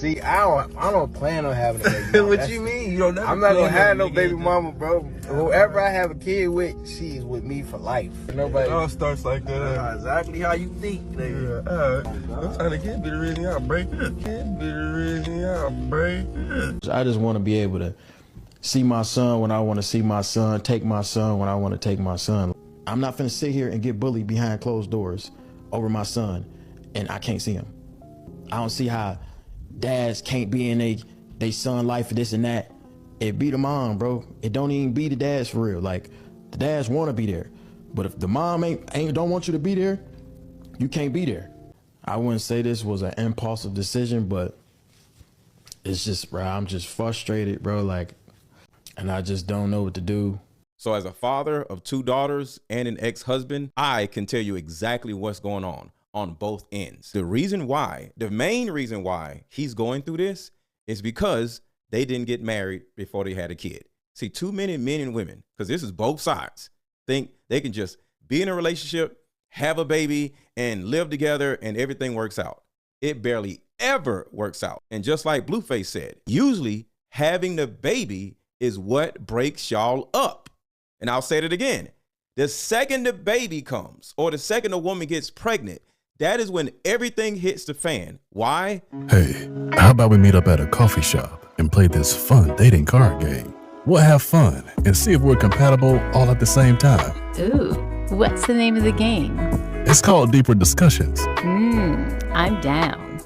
See, I don't plan on having a baby mama. What you mean? You don't never I'm not gonna have no baby mama, bro. Whoever I have a kid with, she's with me for life. Nobody. It all starts like that. That's exactly how you think, nigga. Yeah, sometimes it can't be the reason y'all break up. Can't be the reason y'all break up. I just want to be able to see my son when I want to see my son, take my son when I want to take my son. I'm not finna sit here and get bullied behind closed doors over my son, and I can't see him. I don't see how dads can't be in they son life for this and that. It be the mom, bro. It don't even be the dads for real. Like, the dads want to be there, but if the mom ain't don't want you to be there, you can't be there. I wouldn't say this was an impulsive decision, but it's just, bro, I'm just frustrated, bro. Like, and I just don't know what to do. So as a father of 2 daughters and an ex-husband, I can tell you exactly what's going on both ends. The main reason why he's going through this is because they didn't get married before they had a kid. See, too many men and women, because this is both sides, think they can just be in a relationship, have a baby, and live together and everything works out. It barely ever works out. And just like Blueface said, usually having the baby is what breaks y'all up. And I'll say it again. The second the baby comes or the second a woman gets pregnant, that is when everything hits the fan. Why? Hey, how about we meet up at a coffee shop and play this fun dating card game? We'll have fun and see if we're compatible all at the same time. Ooh, what's the name of the game? It's called Deeper Discussions. I'm down.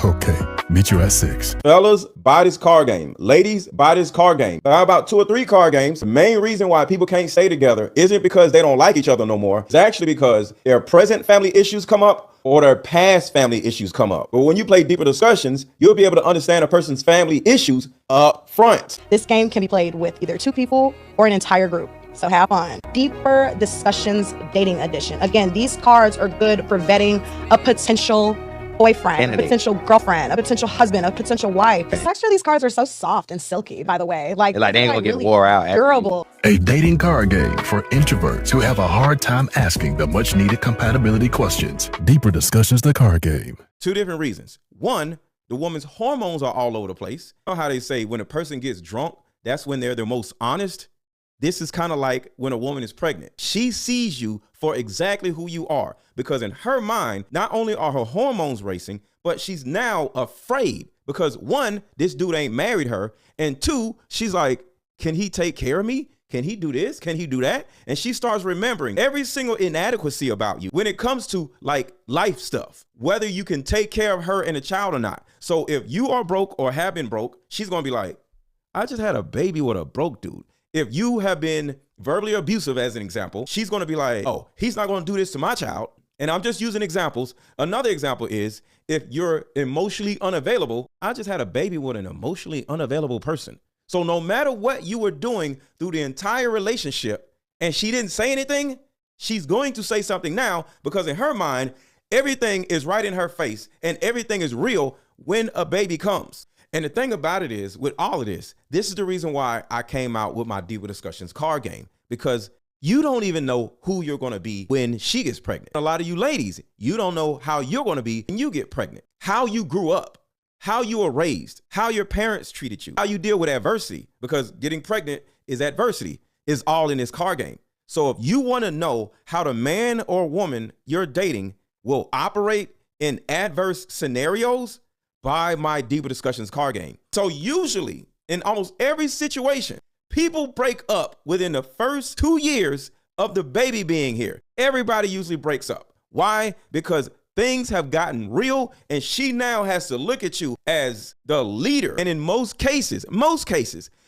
Okay, meet you at 6. Fellas, buy this card game. Ladies, buy this card game. How about 2 or 3 card games? The main reason why people can't stay together isn't because they don't like each other no more. It's actually because their present family issues come up or their past family issues come up. But when you play Deeper Discussions, you'll be able to understand a person's family issues up front. This game can be played with either 2 people or an entire group. So have fun. Deeper Discussions Dating Edition. Again, these cards are good for vetting a potential boyfriend, a potential girlfriend, a potential husband, a potential wife. The texture of these cards are so soft and silky, by the way. Like they ain't gonna get really wore out. Durable. A dating card game for introverts who have a hard time asking the much needed compatibility questions. Deeper Discussions, the card game. 2 different reasons. 1, the woman's hormones are all over the place. You know how they say when a person gets drunk, that's when they're the most honest? This is kind of like when a woman is pregnant. She sees you for exactly who you are because in her mind, not only are her hormones racing, but she's now afraid because 1, this dude ain't married her. And 2, she's like, can he take care of me? Can he do this? Can he do that? And she starts remembering every single inadequacy about you when it comes to like life stuff, whether you can take care of her and a child or not. So if you are broke or have been broke, she's going to be like, I just had a baby with a broke dude. If you have been verbally abusive, as an example, she's going to be like, oh, he's not going to do this to my child. And I'm just using examples. Another example is if you're emotionally unavailable, I just had a baby with an emotionally unavailable person. So no matter what you were doing through the entire relationship and she didn't say anything, she's going to say something now because in her mind, everything is right in her face and everything is real when a baby comes. And the thing about it is, with all of this, this is the reason why I came out with my Deeper Discussions card game, because you don't even know who you're going to be when she gets pregnant. A lot of you ladies, you don't know how you're going to be when you get pregnant, how you grew up, how you were raised, how your parents treated you, how you deal with adversity, because getting pregnant is adversity, is all in this card game. So if you want to know how the man or woman you're dating will operate in adverse scenarios, buy my Deeper Discussions card game. So usually in almost every situation, people break up within the first 2 years of the baby being here. Everybody usually breaks up. Why? Because things have gotten real and she now has to look at you as the leader. And in most cases,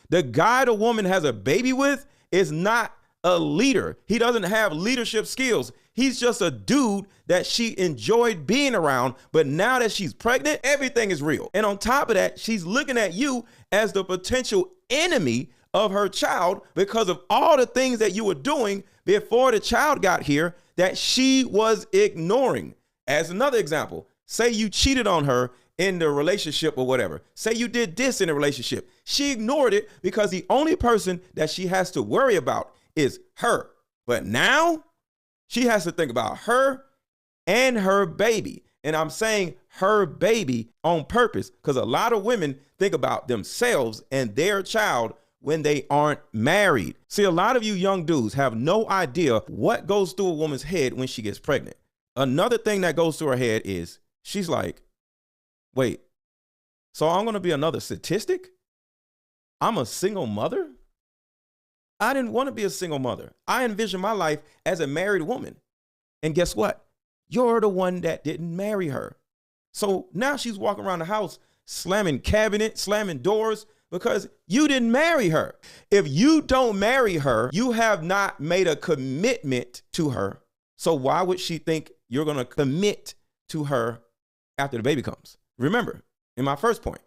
the guy the woman has a baby with is not a leader. He doesn't have leadership skills. He's just a dude that she enjoyed being around, but now that she's pregnant, everything is real. And on top of that, she's looking at you as the potential enemy of her child because of all the things that you were doing before the child got here that she was ignoring. As another example, say you cheated on her in the relationship or whatever. Say you did this in a relationship. She ignored it because the only person that she has to worry about is her. But now she has to think about her and her baby. And I'm saying her baby on purpose because a lot of women think about themselves and their child when they aren't married. See, a lot of you young dudes have no idea what goes through a woman's head when she gets pregnant. Another thing that goes through her head is she's like, wait, so I'm going to be another statistic? I'm a single mother? I didn't want to be a single mother. I envisioned my life as a married woman. And guess what? You're the one that didn't marry her. So now she's walking around the house slamming cabinets, slamming doors because you didn't marry her. If you don't marry her, you have not made a commitment to her. So why would she think you're going to commit to her after the baby comes? Remember, in my first point,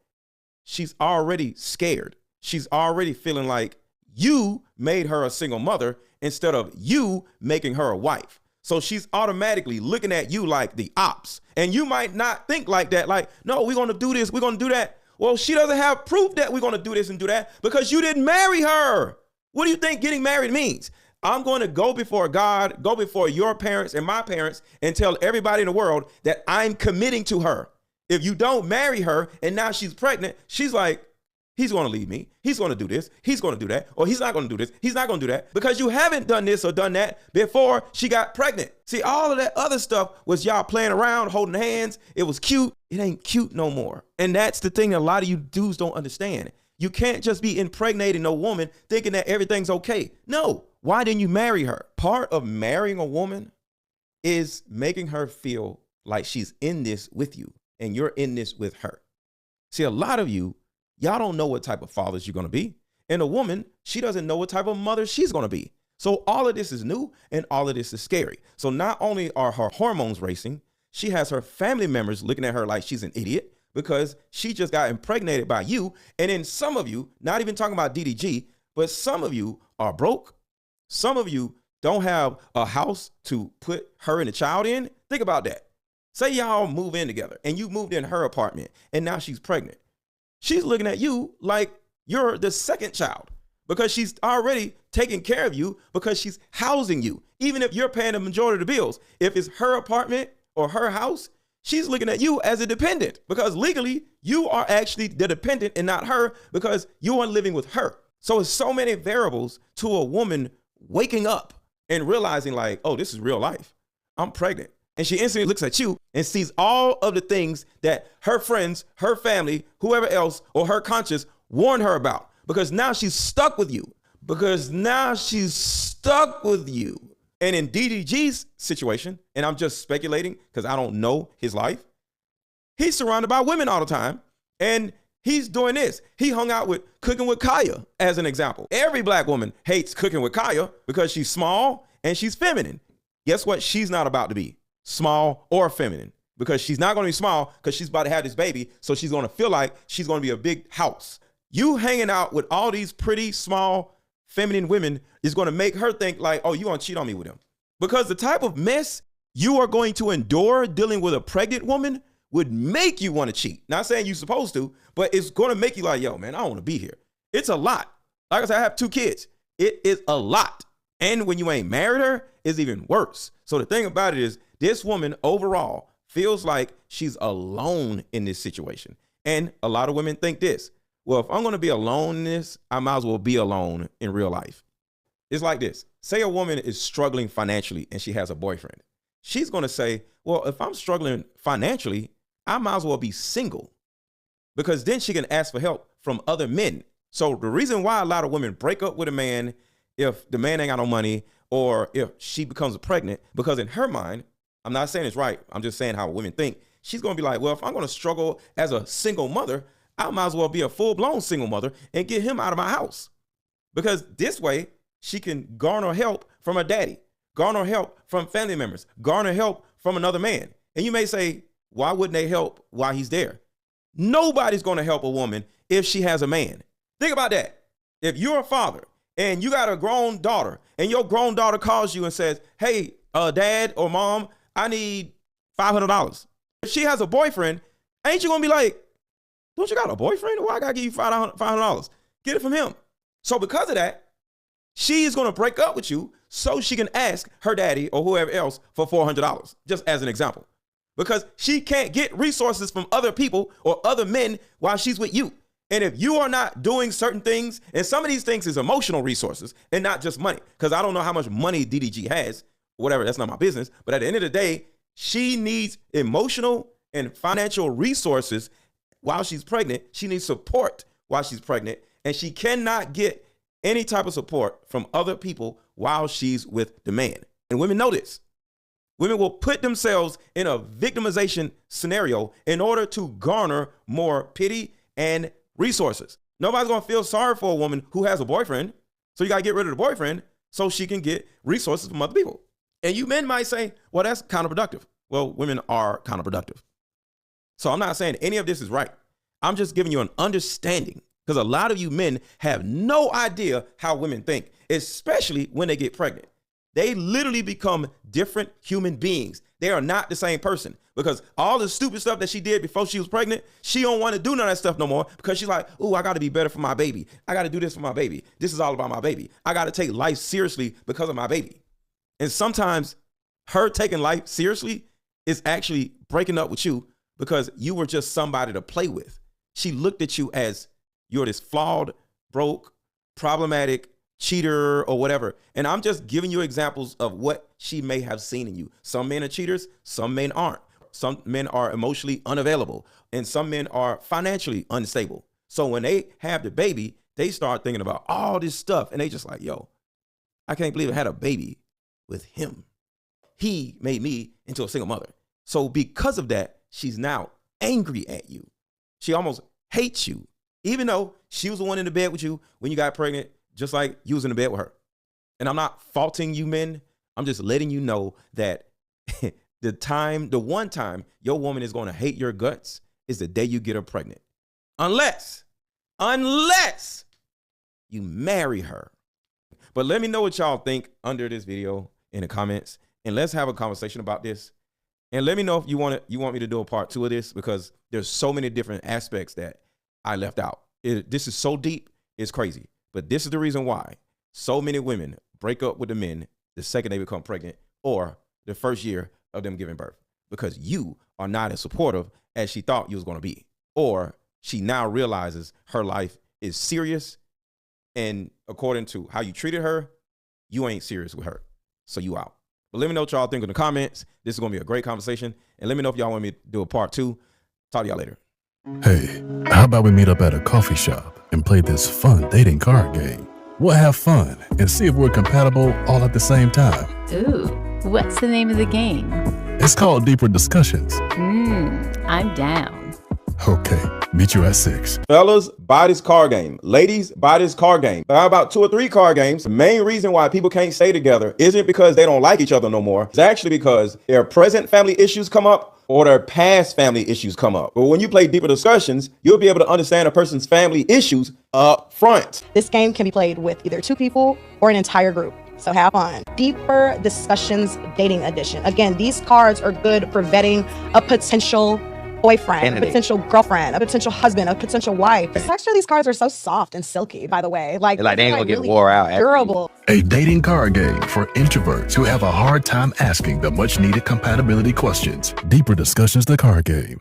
she's already scared. She's already feeling like you made her a single mother instead of you making her a wife. So she's automatically looking at you like the ops. And you might not think like that, like, no, we're going to do this, we're going to do that. Well, she doesn't have proof that we're going to do this and do that because you didn't marry her. What do you think getting married means? I'm going to go before God, go before your parents and my parents and tell everybody in the world that I'm committing to her. If you don't marry her and now she's pregnant, she's like, he's going to leave me. He's going to do this. He's going to do that. Or he's not going to do this. He's not going to do that because you haven't done this or done that before she got pregnant. See, all of that other stuff was y'all playing around, holding hands. It was cute. It ain't cute no more. And that's the thing that a lot of you dudes don't understand. You can't just be impregnating a woman thinking that everything's okay. No. Why didn't you marry her? Part of marrying a woman is making her feel like she's in this with you and you're in this with her. See, a lot of you, y'all don't know what type of fathers you're going to be. And a woman, she doesn't know what type of mother she's going to be. So all of this is new and all of this is scary. So not only are her hormones racing, she has her family members looking at her like she's an idiot because she just got impregnated by you. And then some of you, not even talking about DDG, but some of you are broke. Some of you don't have a house to put her and the child in. Think about that. Say y'all move in together and you moved in her apartment and now she's pregnant. She's looking at you like you're the second child because she's already taking care of you because she's housing you. Even if you're paying the majority of the bills, if it's her apartment or her house, she's looking at you as a dependent because legally you are actually the dependent and not her because you are living with her. So it's so many variables to a woman waking up and realizing like, oh, this is real life. I'm pregnant. And she instantly looks at you and sees all of the things that her friends, her family, whoever else, or her conscience warned her about. Because now she's stuck with you. And in DDG's situation, and I'm just speculating because I don't know his life, he's surrounded by women all the time. And he's doing this. He hung out with Cooking with Kaya as an example. Every black woman hates Cooking with Kaya because she's small and she's feminine. Guess what? She's not about to be small or feminine because she's not going to be small because she's about to have this baby. So she's going to feel like she's going to be a big house. You hanging out with all these pretty small feminine women is going to make her think like, oh, you want to cheat on me with them. Because the type of mess you are going to endure dealing with a pregnant woman would make you want to cheat. Not saying you're supposed to, but it's going to make you like, yo, man, I don't want to be here. It's a lot. Like I said, I have 2 kids. It is a lot. And when you ain't married her, it's even worse. So the thing about it is this woman overall feels like she's alone in this situation. And a lot of women think this, well, if I'm going to be alone in this, I might as well be alone in real life. It's like this. Say a woman is struggling financially and she has a boyfriend. She's going to say, well, if I'm struggling financially, I might as well be single because then she can ask for help from other men. So the reason why a lot of women break up with a man if the man ain't got no money or if she becomes pregnant, because in her mind, I'm not saying it's right. I'm just saying how women think. She's going to be like, well, if I'm going to struggle as a single mother, I might as well be a full-blown single mother and get him out of my house. Because this way, she can garner help from her daddy, garner help from family members, garner help from another man. And you may say, why wouldn't they help while he's there? Nobody's going to help a woman if she has a man. Think about that. If you're a father and you got a grown daughter and your grown daughter calls you and says, hey, dad or mom, I need $500. If she has a boyfriend, ain't you going to be like, don't you got a boyfriend? Why I got to give you $500? Get it from him. So because of that, she is going to break up with you so she can ask her daddy or whoever else for $400, just as an example. because she can't get resources from other people or other men while she's with you. And if you are not doing certain things, and some of these things is emotional resources and not just money, because I don't know how much money DDG has, whatever, that's not my business. But at the end of the day, she needs emotional and financial resources while she's pregnant. She needs support while she's pregnant, and she cannot get any type of support from other people while she's with the man. And women know this. Women will put themselves in a victimization scenario in order to garner more pity and resources. Nobody's gonna feel sorry for a woman who has a boyfriend, so you gotta get rid of the boyfriend so she can get resources from other people. And you men might say, well, that's counterproductive. Well, women are counterproductive. So I'm not saying any of this is right. I'm just giving you an understanding, because a lot of you men have no idea how women think, especially when they get pregnant. They literally become different human beings. They are not the same person, because all the stupid stuff that she did before she was pregnant, she don't want to do none of that stuff no more, because she's like, oh, I got to be better for my baby. I got to do this for my baby. This is all about my baby. I got to take life seriously because of my baby. And sometimes her taking life seriously is actually breaking up with you because you were just somebody to play with. She looked at you as you're this flawed, broke, problematic cheater or whatever. And I'm just giving you examples of what she may have seen in you. Some men are cheaters, some men aren't. Some men are emotionally unavailable, and some men are financially unstable. So when they have the baby, they start thinking about all this stuff, and they just like, yo, I can't believe I had a baby with him. He made me into a single mother. So because of that, she's now angry at you. She almost hates you, even though she was the one in the bed with you when you got pregnant, just like you was in the bed with her. And I'm not faulting you men. I'm just letting you know that the one time your woman is going to hate your guts is the day you get her pregnant. Unless you marry her. But let me know what y'all think under this video in the comments, and let's have a conversation about this. And let me know if you want me to do a part 2 of this, because there's so many different aspects that I left out. This is so deep, it's crazy. But this is the reason why so many women break up with the men the second they become pregnant or the first year of them giving birth, because you are not as supportive as she thought you was going to be, or she now realizes her life is serious, and according to how you treated her, you ain't serious with her, so you out. But let me know what y'all think in the comments. This is going to be a great conversation, and let me know if y'all want me to do a part 2. Talk to y'all later. Hey, how about we meet up at a coffee shop and play this fun dating card game? We'll have fun and see if we're compatible all at the same time. Ooh, what's the name of the game? It's called Deeper Discussions. I'm down. Okay, meet you at 6. Fellas, buy this card game. Ladies, buy this card game. Buy about 2 or 3 card games. The main reason why people can't stay together isn't because they don't like each other no more. It's actually because their present family issues come up or their past family issues come up. But when you play Deeper Discussions, you'll be able to understand a person's family issues up front. This game can be played with either 2 people or an entire group. So have fun. Deeper Discussions Dating Edition. Again, these cards are good for vetting a potential boyfriend, a potential girlfriend, a potential husband, a potential wife. The texture of these cards are so soft and silky, by the way. Like they ain't gonna get really wore out. Durable. A dating card game for introverts who have a hard time asking the much needed compatibility questions. Deeper Discussions, the card game.